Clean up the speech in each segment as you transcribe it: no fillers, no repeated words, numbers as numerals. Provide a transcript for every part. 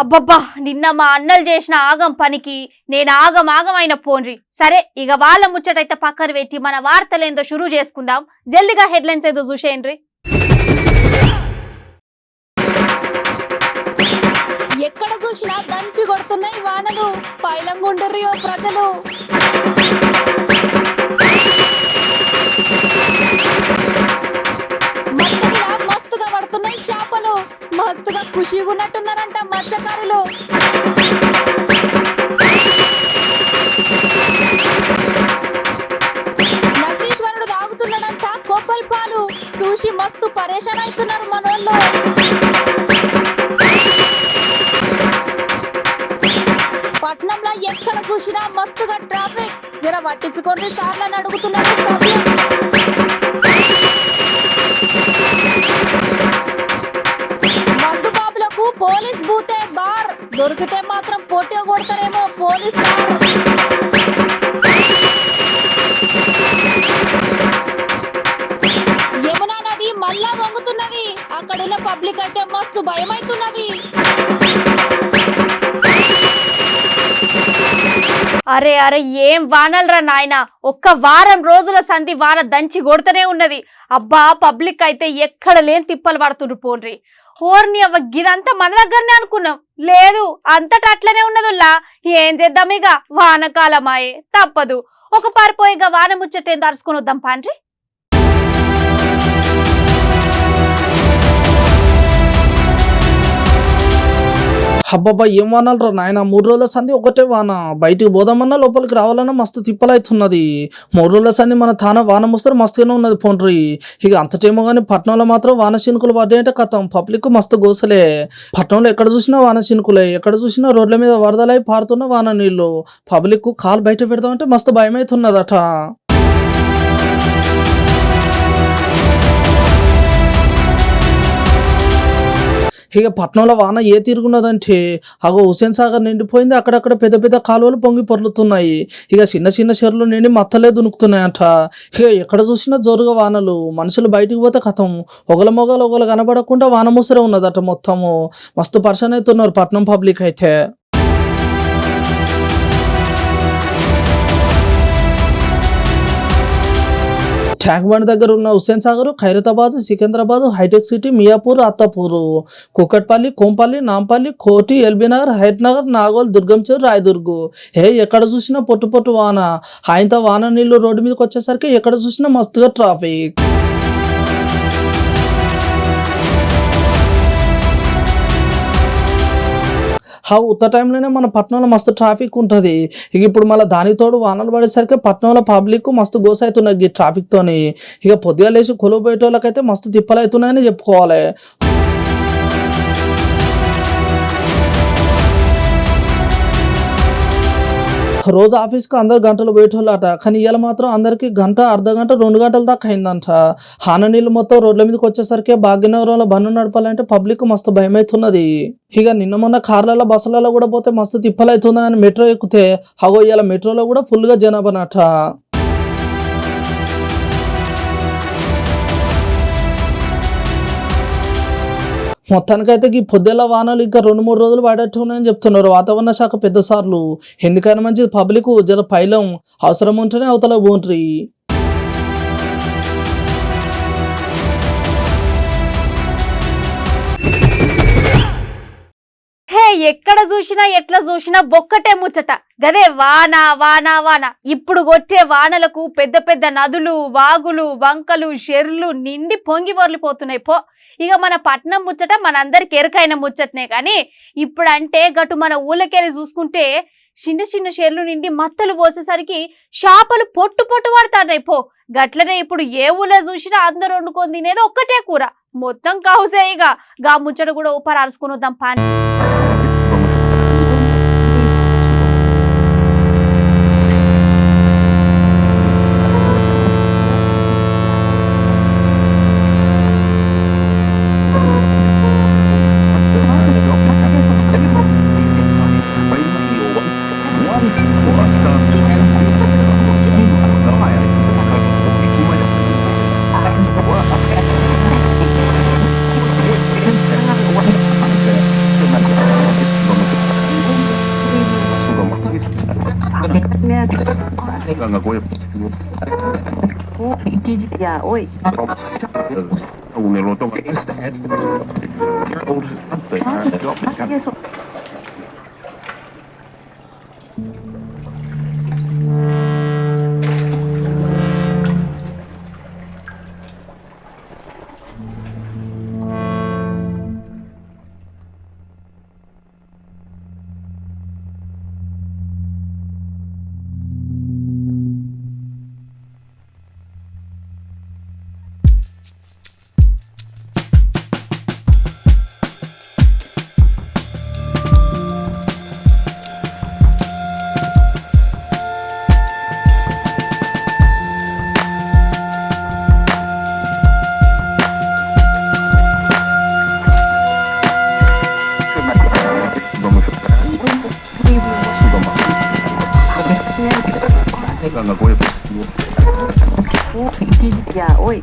అబ్బబ్బా నిన్న మా అన్నలు చేసిన ఆగం పనికి నేను ఆగమాగమైన పోన్రి. సరే ఇక వాళ్ళ ముచ్చటైతే పక్కన పెట్టి మన వార్తలేందో షురూ చేసుకుందాం. జల్దిగా హెడ్లైన్స్ ఏదో చూసేయండి. ఎక్కడ చూసినా దంచి కొడుతున్నాయి వానలు, పైలంగుండ్రియో ప్రజలు. మత్తడిలా మస్తుగా పడుతున్నాయి చేపలు, మస్తుగా ఖుషిగా ఉన్నట్టున్నారంట మత్స్యకారులు. నందీశ్వరుడు తాగుతున్నాడంట కొబ్బరి పాలు, చూసి మస్తు పరేషాన్ అవుతున్నారు మనోళ్ళు. పట్నంలో ఎక్కడ చూసినా మస్తుగా ట్రాఫిక్, జర పట్టించుకోండి సార్లని అడుగుతున్నారు పబ్లిక్. మందు బాబులకు పోలీస్ బూతే బార్, దొరికితే మాత్రం పొట్టిగా కొడతారేమో పోలీస్ సార్. యమునా నది మళ్ళా వంగుతున్నది, అక్కడున్న పబ్లిక్ అయితే మస్తు భయం అవుతున్నది. అరే అరే ఏం వానలరా నాయన, ఒక్క వారం రోజుల సంధి వాన దంచి కొడుతూనే ఉన్నది. అబ్బా పబ్లిక్ అయితే ఎక్కడ లేని తిప్పలు పడుతుండ్రు పోన్రి. ఓర్ని అవ్వ గిదంతా మన దగ్గరనే అనుకున్నాం, లేదు అంతటా అట్లనే ఉన్నదుల్లా. ఏం చేద్దాం ఇక వానకాలమాయే తప్పదు. ఒక పారిపోయిగా వాన ముచ్చటేం దరుచుకొని వద్దాం పాండ్రి. అబ్బబ్బా ఏం వానాలరా నాయన, 3 రోజుల సంధి ఒకటే వాన. బయటికి పోదామన్నా లోపలికి రావాలన్నా మస్తు తిప్పలవుతున్నది. 3 రోజుల సంధి మన తాన వాన ముస్తారు మస్తుగానే ఉన్నది పోండ్రి. ఇక అంతటేమో కానీ పట్టణంలో మాత్రం వాన చినుకులు పడ్డాయంటే కథం పబ్లిక్ మస్తు గోసలే. పట్టణంలో ఎక్కడ చూసినా వాన చినుకులే, ఎక్కడ చూసినా రోడ్ల మీద వరదలై పారుతున్న వాన నీళ్లు. పబ్లిక్ కాలు బయట పెడదామంటే మస్తు భయం అవుతున్నదట. ఇక పట్నంలో వాన ఏ తిరుగున్నదంటే అగో హుసేన్ సాగర్ నిండిపోయింది, అక్కడక్కడ పెద్ద పెద్ద కాలువలు పొంగి పొర్లుతున్నాయి. ఇక చిన్న చిన్న చెరువులు నిండి మత్తలే దునుకుతున్నాయంట. ఇక ఎక్కడ చూసినా జోరుగా వానలు, మనుషులు బయటికి పోతే కథం ఒకల మొగలు ఒకలు కనబడకుండా వాన ముసరే ఉన్నదట. మొత్తము మస్తు పర్సన్ అవుతున్నారు పట్నం పబ్లిక్ అయితే. ట్యాంక్ బండ్ దగ్గర ఉన్న హుస్సేన్ సాగర్, ఖైరతాబాద్, సికింద్రాబాద్, హైటెక్ సిటీ, మియాపూర్, అత్తాపూర్, కుకట్పల్లి, కోంపల్లి, నాంపల్లి, కోటి, ఎల్బీనగర్, హైట్ నగర్, నాగోల్, దుర్గంచేరు, రాయదుర్గు ఎక్కడ చూసినా పొట్టు పొట్టు వాన. ఆయనతో వాన నీళ్లు రోడ్డు మీదకి వచ్చేసరికి ఎక్కడ చూసినా మస్తుగా ట్రాఫిక్. ఉత్త టైంలోనే మన పట్టణంలో మస్తు ట్రాఫిక్ ఉంటుంది. ఇక ఇప్పుడు మళ్ళీ దానితోడు వానలు పడేసరికి పట్టణంలో పబ్లిక్ మస్తు గోస అవుతున్నాయి ఈ ట్రాఫిక్ తోని. ఇక పొద్దుగా లేచి కొలువు పోయేటోళ్ళకైతే మస్తు తిప్పలు అవుతున్నాయని చెప్పుకోవాలి. రోజు ఆఫీస్కి అందరు గంటలు పోయేటోళ్ళు అట, కానీ ఇవాళ మాత్రం అందరికి గంట, అర్ధ గంట, 2 గంటల దాకా అయిందంట. హాన నీళ్ళు మొత్తం రోడ్ల మీదకి వచ్చేసరికి భాగ్యనగరంలో బండ్లు నడపాలంటే పబ్లిక్ మస్తు భయం అవుతున్నది. ఇక నిన్న మొన్న కార్లలో, బస్సులలో కూడా పోతే మస్తు తిప్పలు అవుతుందని మెట్రో ఎక్కితే అగో ఇవాళ మెట్రోలో కూడా ఫుల్గా జనాభానట. మొత్తానికైతే ఈ పొద్దుల వానలు ఇంకా 2-3 రోజులు పడేట్టు ఉన్నాయని చెప్తున్నారు వాతావరణ శాఖ పెద్ద సార్లు. ఎందుకైనా మంచిది పబ్లిక్ జర పైలం, అవసరం ఉంటేనే అవతల పోండ్రి. ఎక్కడ చూసినా ఎట్లా చూసినా ఒక్కటే ముచ్చట, గదే వాన వాన వాన. ఇప్పుడు కొట్టే వానలకు పెద్ద పెద్ద నదులు, వాగులు, వంకలు, చెర్లు నిండి పొంగి పొర్లిపోతున్నాయి పో. ఇక మన పట్నం ముచ్చట మనందరికి ఎరకైన ముచ్చటనే, కానీ ఇప్పుడంటే గటు మన ఊళ్ళకెళ్ళి చూసుకుంటే చిన్న చిన్న చెర్లు నిండి మత్తలు పోసేసరికి చేపలు పొట్టు పొట్టు పడతాయి పో. గట్లనే ఇప్పుడు ఏ ఊళ్ళో చూసినా అందరు వండుకొని తినేది ఒక్కటే కూర, మొత్తం కావుసే. ఇక గా ముచ్చట కూడా ఊపర్ అరుచుకొని వద్దాం పాని. Ya, hoy. Eso. Ya, hoy. Eso. Ya, hoy.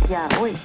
Ya, hoy. Ya, hoy.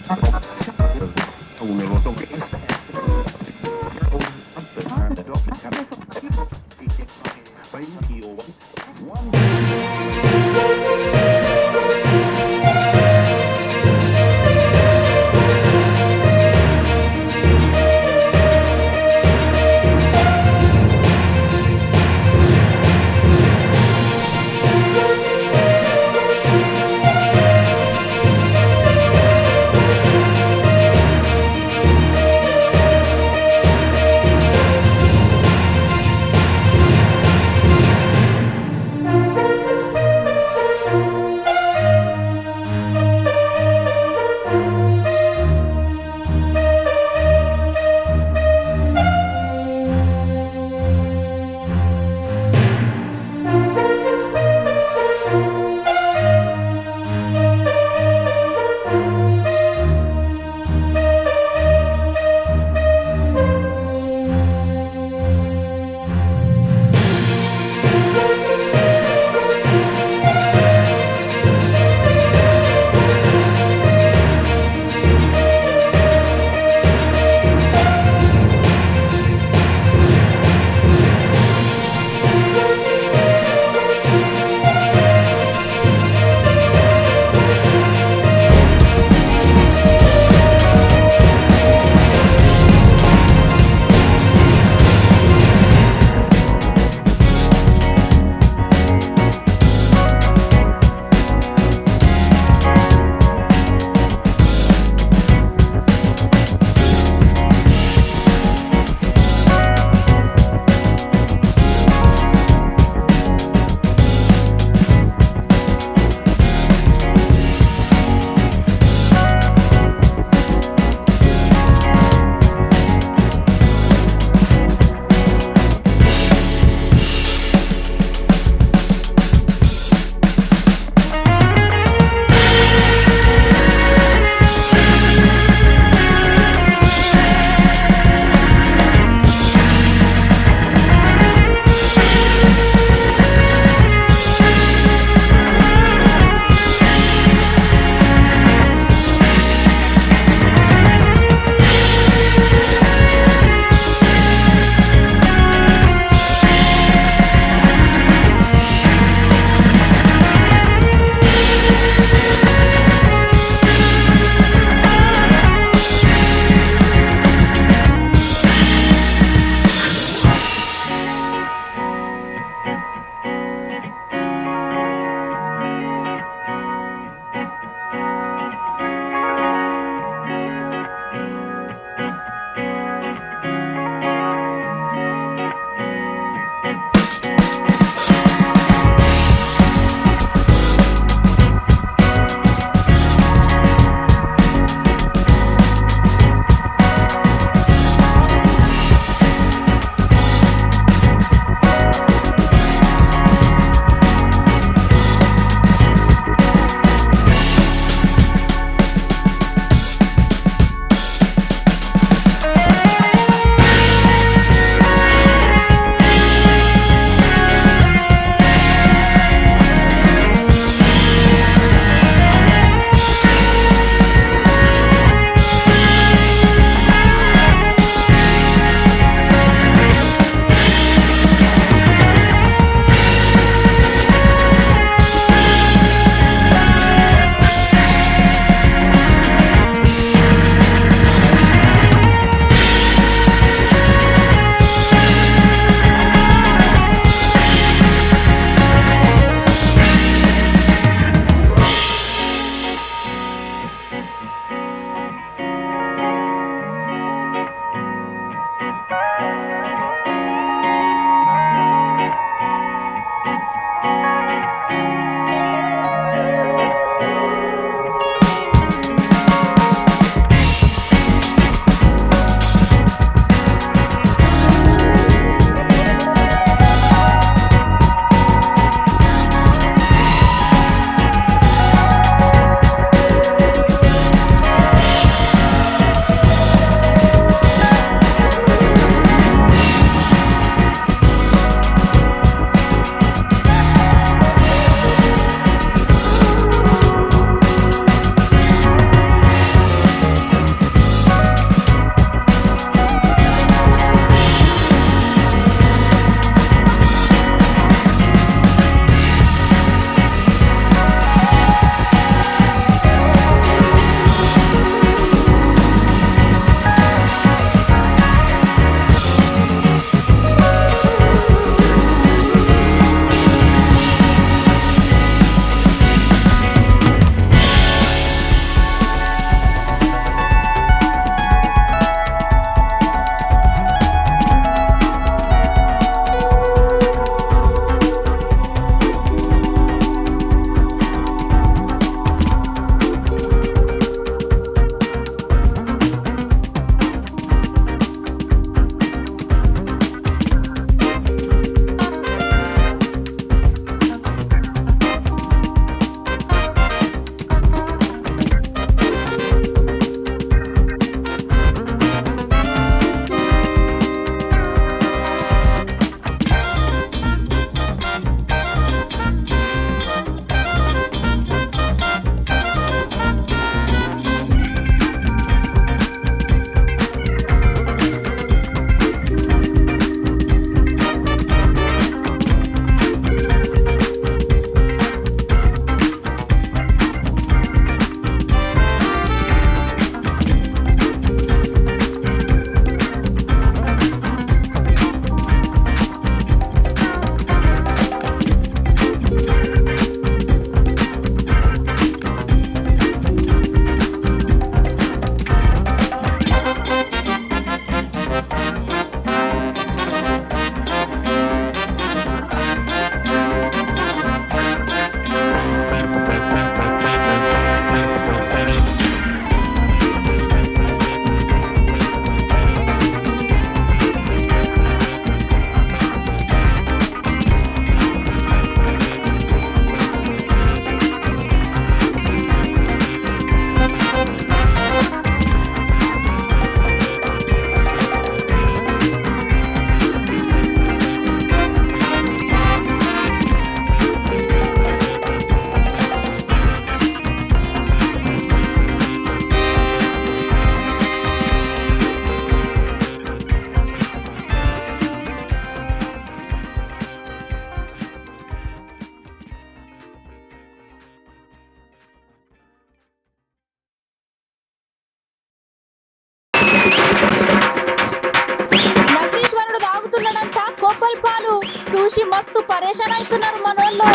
Apple పాలు చూసి మస్తు పరేషాన్ అవుతున్నారు మనోళ్ళు.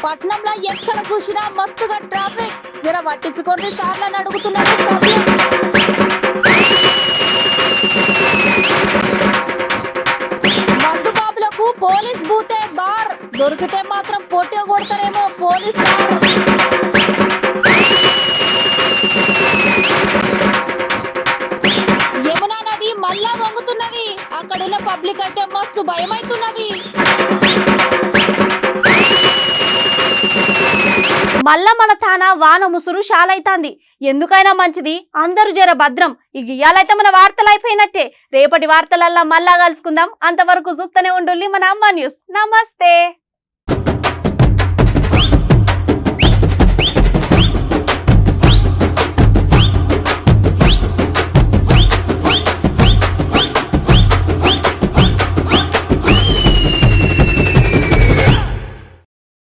పట్నంలో ఎక్కడ చూసినా మస్తుగా ట్రాఫిక్. జర పట్టించుకోండి సార్లని అడుగుతున్నారు పబ్లిక్. మందు బాబులకు పోలీస్ బూతే బార్. దొరికితే మాత్రం పోటీ కొడతారేమో పోలీస్ సార్. యమునా నది మళ్ళా వంగుతున్నది. అక్కడున్న పబ్లిక్ అయితే మస్తు భయమైతున్నది. మళ్ళా మన తాన వాన ముసురు షాలైతాంది. ఎందుకైనా మంచిది అందరూ జర భద్రం. ఇక ఇయాలైతే మన వార్తలు అయిపోయినట్టే. రేపటి వార్తలల్లా మళ్ళా కలుసుకుందాం. అంతవరకు చూస్తూనే ఉండుల్లి మన అమ్మ న్యూస్. నమస్తే.